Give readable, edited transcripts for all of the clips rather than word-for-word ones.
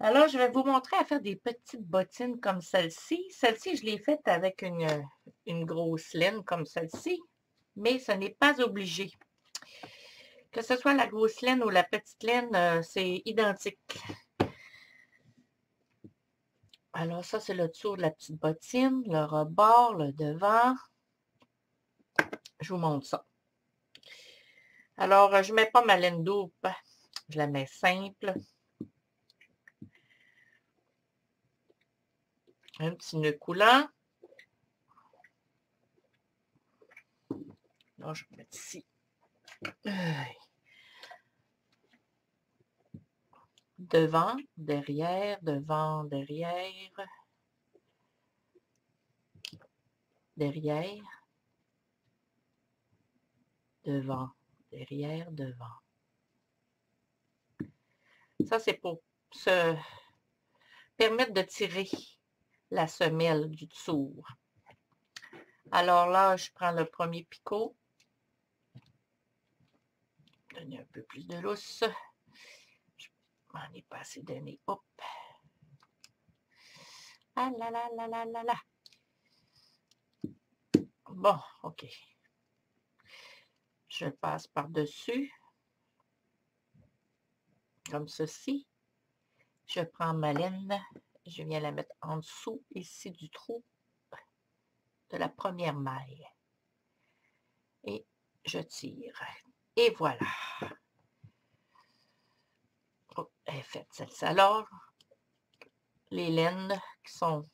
Alors, je vais vous montrer à faire des petites bottines comme celle-ci. Celle-ci, je l'ai faite avec une grosse laine comme celle-ci, mais ce n'est pas obligé. Que ce soit la grosse laine ou la petite laine, c'est identique. Alors, ça, c'est le tour de la petite bottine, le rebord, le devant. Je vous montre ça. Alors, je ne mets pas ma laine double, je la mets simple. Un petit nœud coulant. Là, je vais mettre ici. Devant, derrière, devant, derrière, derrière, devant, derrière, devant. Ça, c'est pour se permettre de tirer la semelle du dessous. Alors là, je prends le premier picot. Donner un peu plus de lousse. Je m'en ai pas assez donné. Hop. Ah là là là là là là. Bon, OK. Je passe par-dessus. Comme ceci. Je prends ma laine. Je viens la mettre en dessous, ici, du trou de la première maille. Et je tire. Et voilà. Oh, elle est faite celle-ci. Alors, les laines qui sont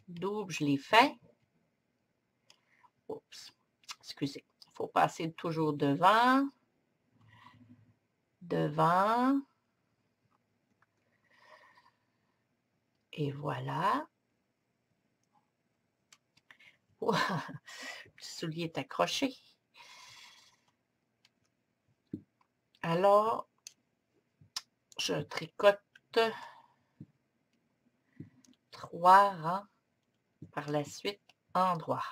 doubles, je les fais. Oups, excusez. Il faut passer toujours devant. Devant. Et voilà. Oh, le soulier est accroché. Alors, je tricote 3 rangs par la suite en droit.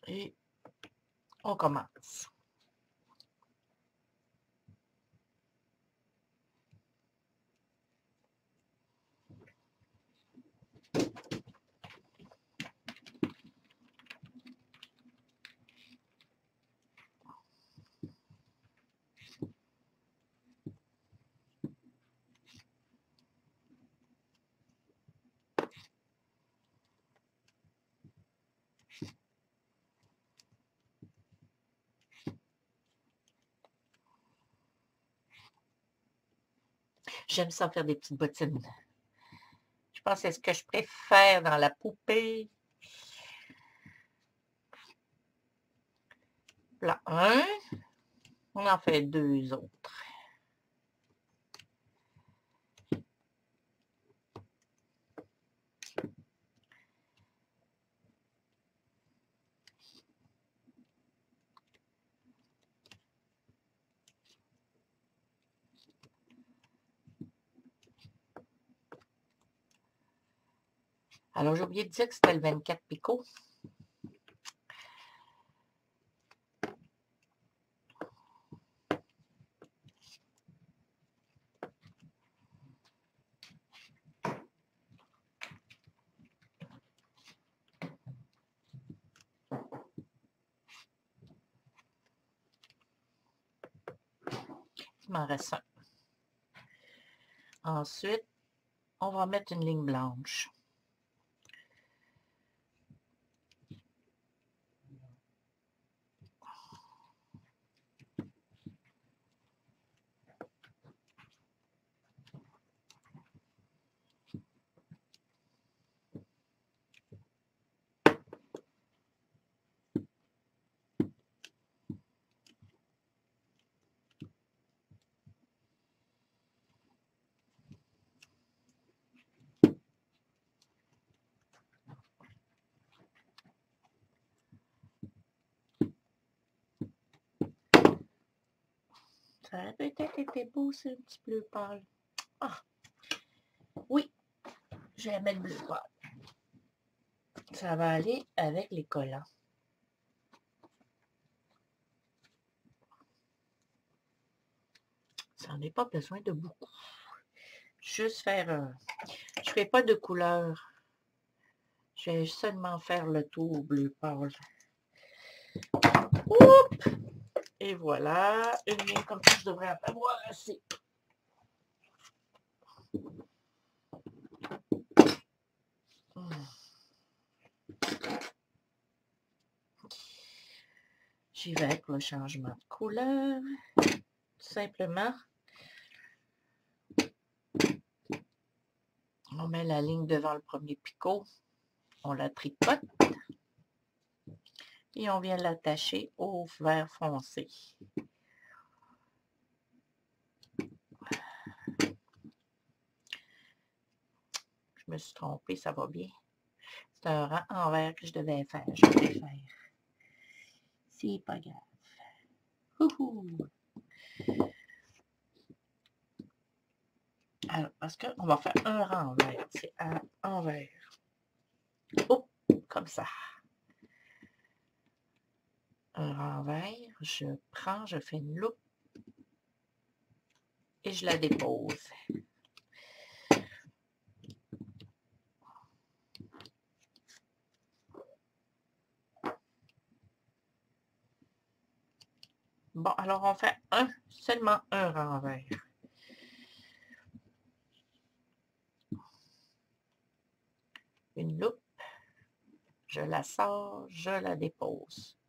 Et on commence. J'aime ça faire des petites bottines. Je pense que c'est ce que je préfère dans la poupée. Là, un. On en fait 2 autres. Alors, j'ai oublié de dire que c'était le 24 picots. Il m'en reste un. Ensuite, on va mettre une ligne blanche. Ça a peut-être été beau, c'est un petit bleu pâle. Ah, oui, je vais mettre bleu pâle. Ça va aller avec les collants. J'en ai pas besoin de beaucoup. Juste faire... je ne ferai pas de couleur. Je vais seulement faire le tour bleu pâle. Oups! Et voilà. Une ligne comme ça, je devrais en avoir assez. J'y vais pour le changement de couleur. Tout simplement. On met la ligne devant le premier picot. On la tricote. Et on vient l'attacher au vert foncé. Je me suis trompée, ça va bien. C'est un rang envers que je devais faire. Je vais faire. C'est pas grave. Ouhou. Alors, parce qu'on va faire un rang envers. C'est un envers. Hop, comme ça. Un rang envers. Je prends, je fais une loupe. Et je la dépose. Bon, alors on fait seulement un rang envers. Une loupe. Je la sors, je la dépose.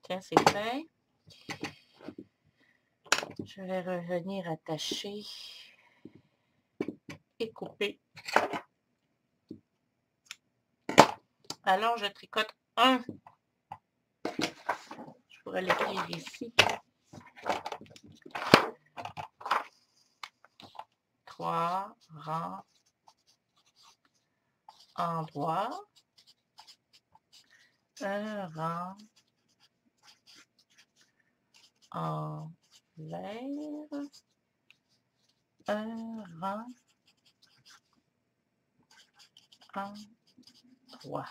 Tiens, c'est fait. Je vais revenir attacher et couper. Alors, je tricote un. Je pourrais l'écrire ici. 3 rangs endroits. Un rang envers. Un rang endroit.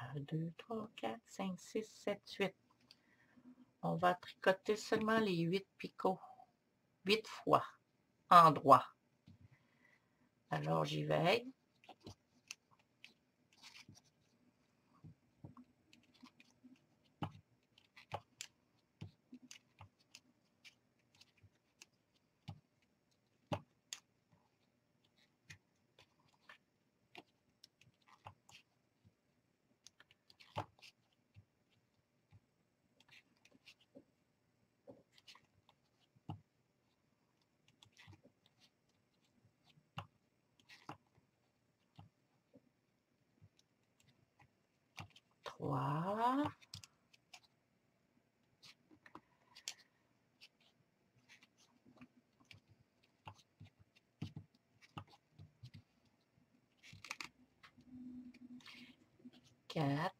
Un, 2, 3, 4, 5, 6, 7, 8. On va tricoter seulement les 8 picots. 8 fois endroit. Alors, j'y vais. Trois. Quatre. 5,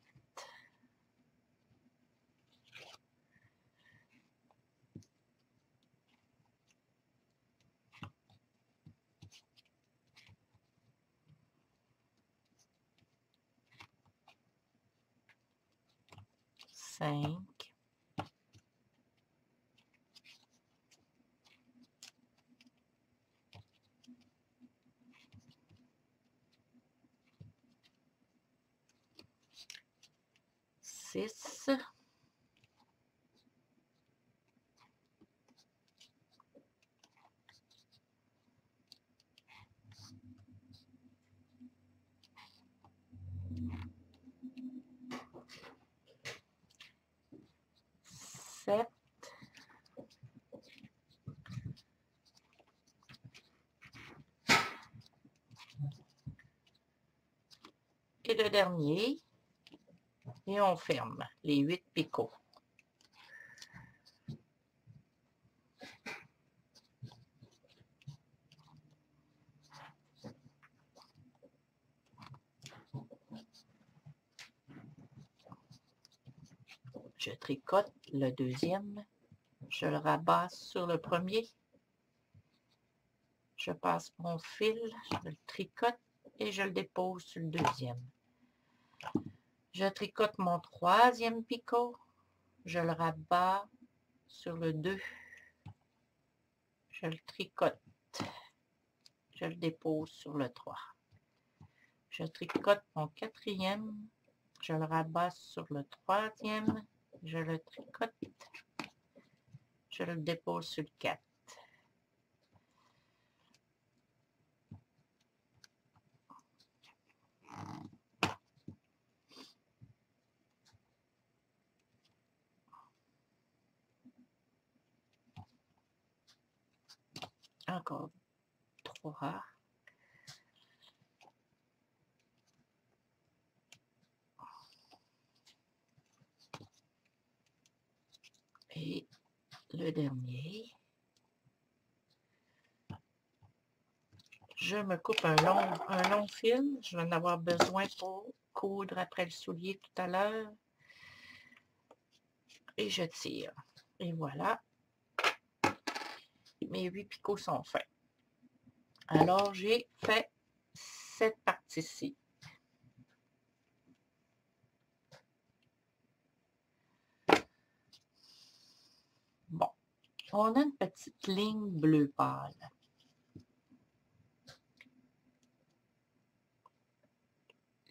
5, 6, 7, et le dernier, et on ferme les 8 picots. Je tricote le deuxième, je le rabats sur le premier, je passe mon fil, je le tricote et je le dépose sur le deuxième. Je tricote mon troisième picot, je le rabats sur le 2, je le tricote, je le dépose sur le 3. Je tricote mon quatrième, je le rabats sur le troisième, je le tricote, je le dépose sur le 4. Encore 3. Et le dernier. Je me coupe un long fil. Je vais en avoir besoin pour coudre après le soulier tout à l'heure. Et je tire. Et voilà. Mes 8 picots sont faits. Alors, j'ai fait cette partie-ci. Bon. On a une petite ligne bleu pâle.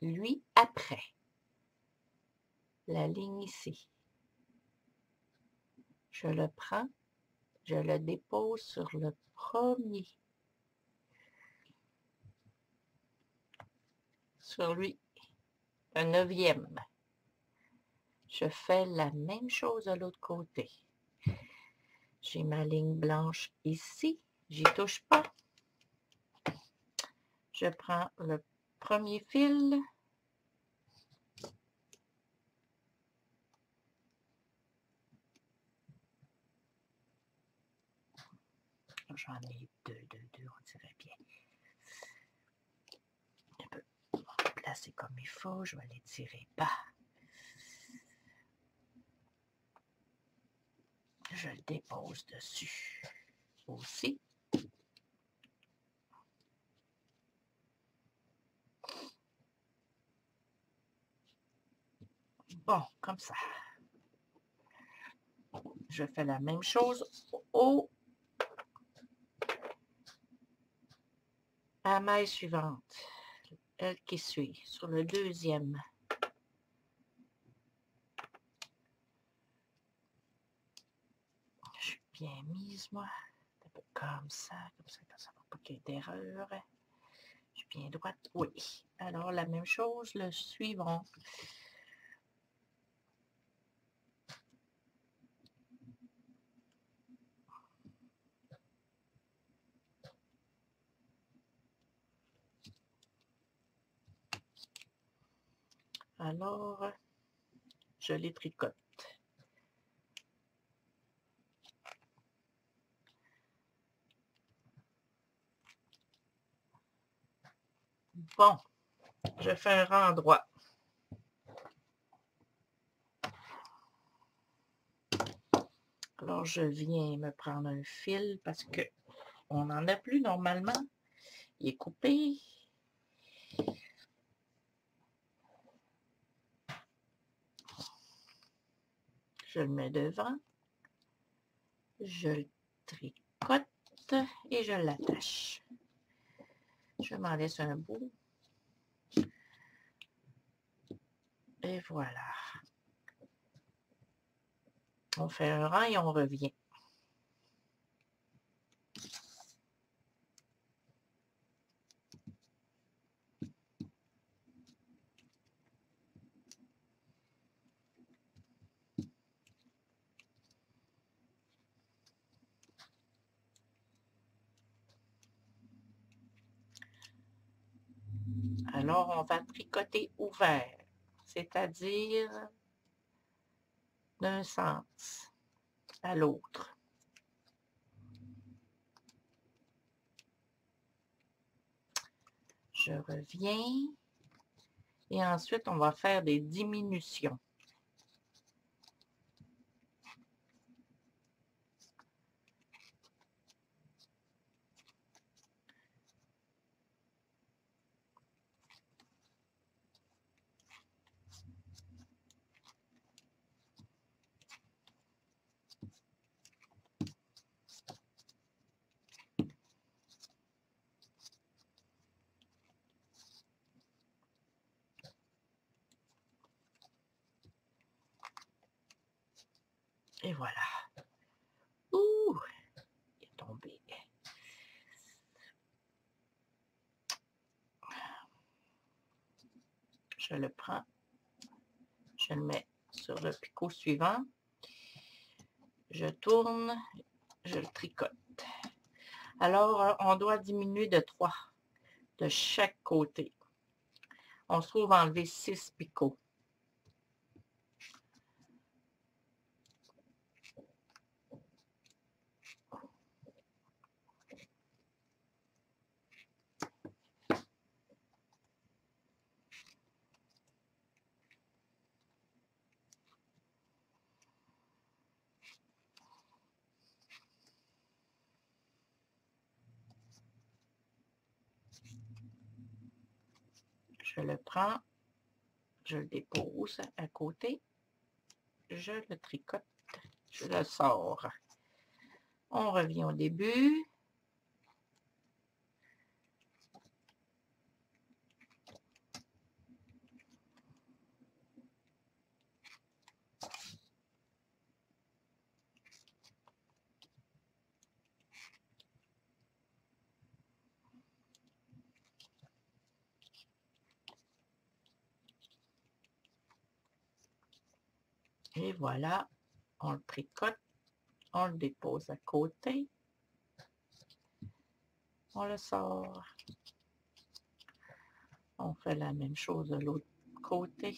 Lui, après. La ligne ici. Je le prends. Je le dépose sur le premier. Sur lui, un 9e. Je fais la même chose de l'autre côté. J'ai ma ligne blanche ici. J'y touche pas. Je prends le premier fil. J'en ai deux, on dirait bien. Je peux placer comme il faut. Je vais les tirer bas. Je le dépose dessus aussi. Bon, comme ça. Je fais la même chose à la maille suivante. Elle qui suit, sur le deuxième. Je suis bien mise, moi. Un peu comme ça ne va pas qu'il y ait d'erreur. Je suis bien droite. Oui. Alors, la même chose, le suivant. Alors, je les tricote. Bon, je fais un rang droit. Alors, je viens me prendre un fil parce que on n'en a plus normalement. Il est coupé. Je le mets devant. Je le tricote et je l'attache. Je m'en laisse un bout. Et voilà. On fait un rang et on revient. Alors, on va tricoter ouvert, c'est-à-dire d'un sens à l'autre. Je reviens et ensuite, on va faire des diminutions. Et voilà. Ouh, il est tombé. Je le prends. Je le mets sur le picot suivant. Je tourne. Je le tricote. Alors, on doit diminuer de 3 de chaque côté. On se trouve enlever 6 picots. Je le prends, je le dépose à côté, je le tricote, je le sors. On revient au début. Et voilà, on le tricote, on le dépose à côté, on le sort. On fait la même chose de l'autre côté.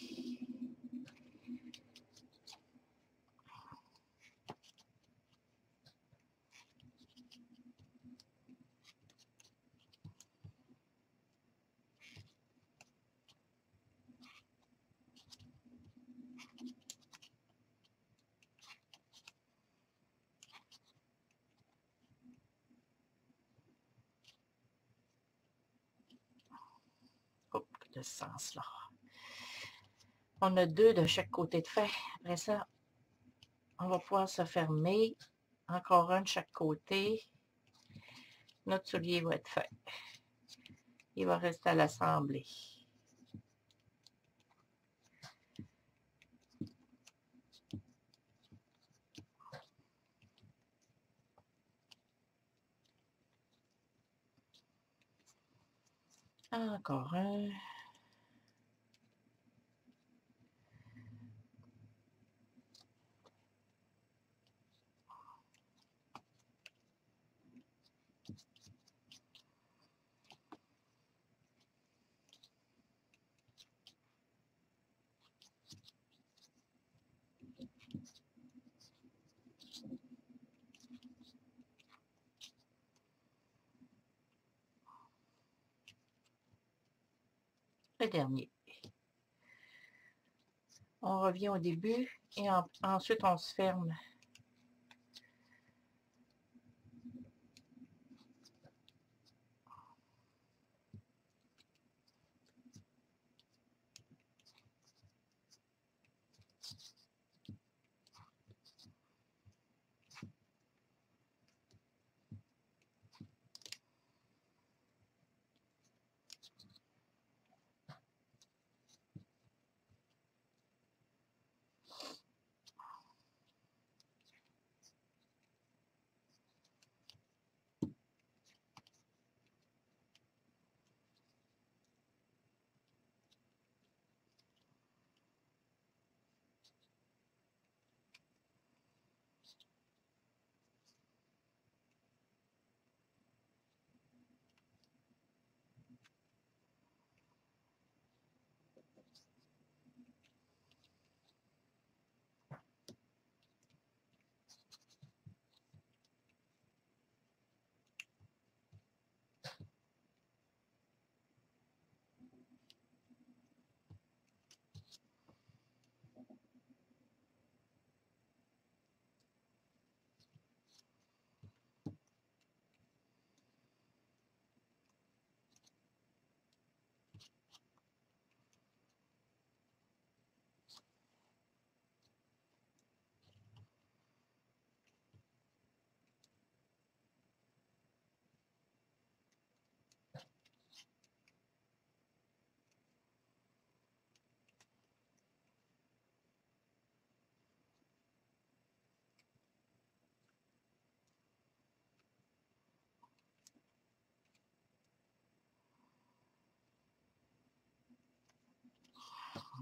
Hop, de ce sens-là. On a 2 de chaque côté de fait. Après ça, on va pouvoir se fermer. Encore un de chaque côté. Notre soulier va être fait. Il va rester à l'assembler. Encore un. Le dernier. On revient au début et ensuite on se ferme.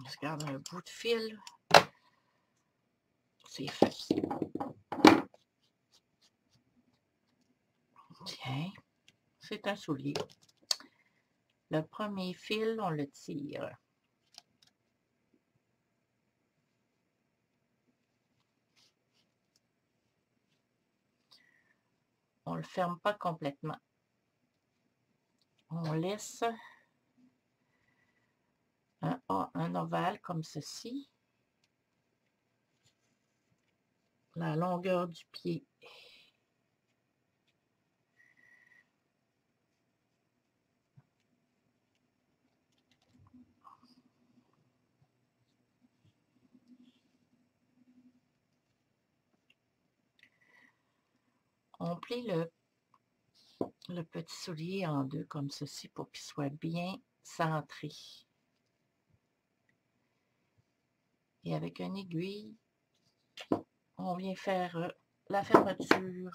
se garde un bout de fil. C'est fait. Tiens, c'est un soulier. Le premier fil, on le tire. On ne le ferme pas complètement. On laisse un ovale comme ceci. La longueur du pied. On plie le petit soulier en deux comme ceci pour qu'il soit bien centré. Et avec une aiguille, on vient faire la fermeture.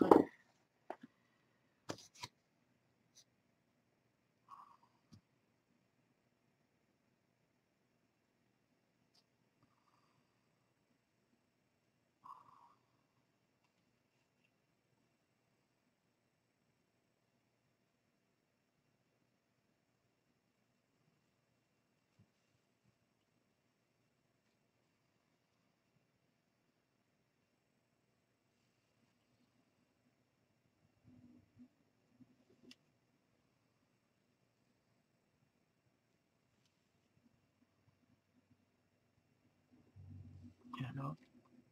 Alors,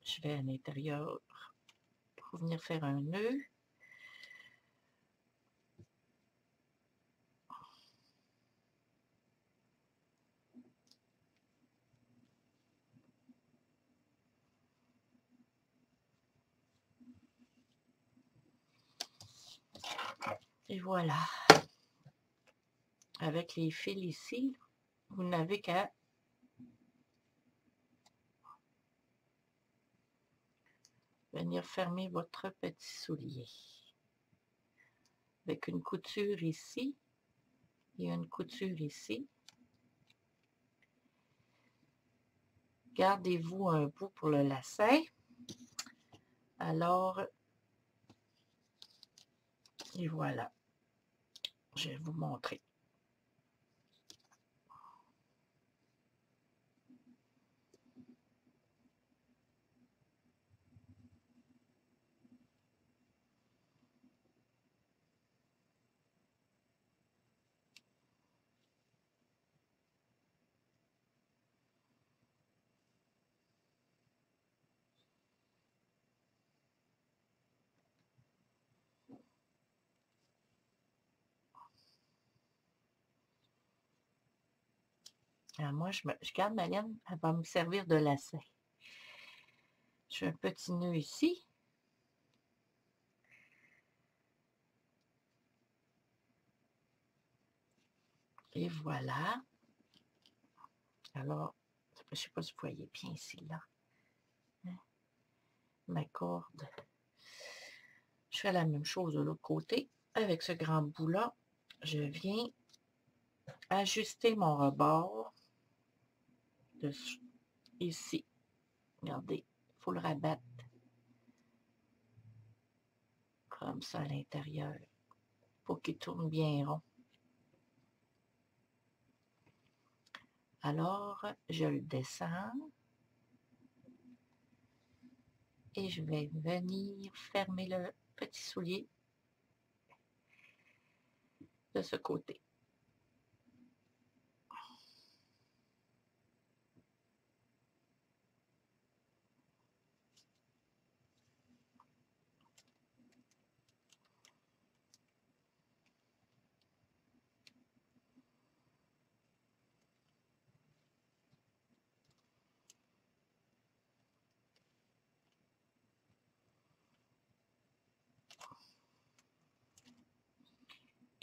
je vais à l'intérieur pour venir faire un nœud. Et voilà. Avec les fils ici, vous n'avez qu'à venir fermer votre petit soulier. Avec une couture ici et une couture ici. Gardez-vous un bout pour le lacet. Alors, et voilà. Je vais vous montrer. Alors moi, je garde ma laine, elle va me servir de lacet. Je fais un petit nœud ici. Et voilà. Alors, je ne sais pas si vous voyez bien ici, là. Hein? Ma corde. Je fais la même chose de l'autre côté. Avec ce grand bout-là, je viens ajuster mon rebord de ici. Regardez, il faut le rabattre comme ça à l'intérieur pour qu'il tourne bien rond. Alors, je le descends et je vais venir fermer le petit soulier de ce côté.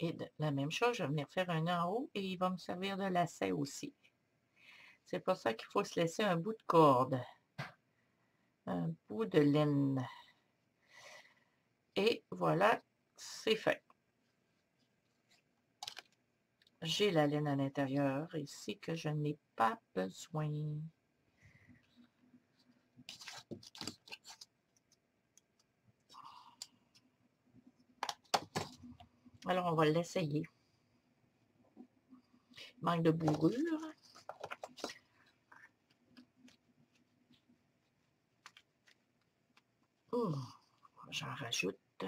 Et de la même chose, je vais venir faire un en haut et il va me servir de lacet aussi. C'est pour ça qu'il faut se laisser un bout de corde, un bout de laine. Et voilà, c'est fait. j'ai la laine à l'intérieur ici que je n'ai pas besoin. Alors, on va l'essayer. Manque de bourrure. J'en rajoute.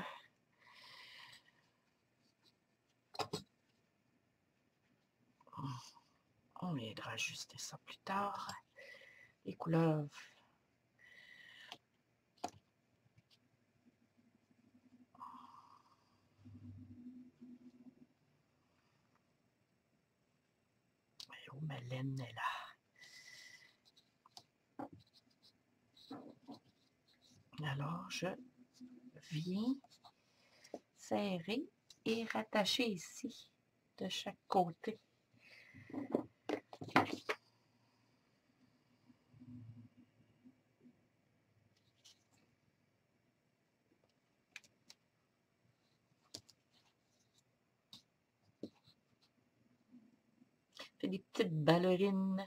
On viendra ajuster ça plus tard. Les couleurs. Oh, ma laine est là. Alors, je viens serrer et rattacher ici, de chaque côté. Fait des petites ballerines.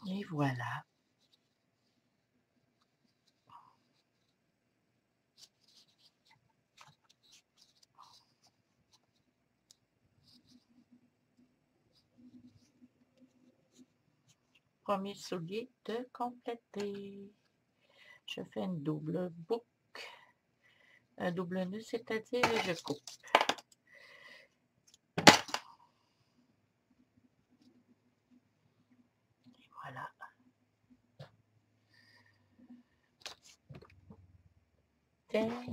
Et voilà. Premier soulier de compléter. Je fais une double boucle. Un double nœud, c'est-à-dire je coupe. Et voilà. Tiens.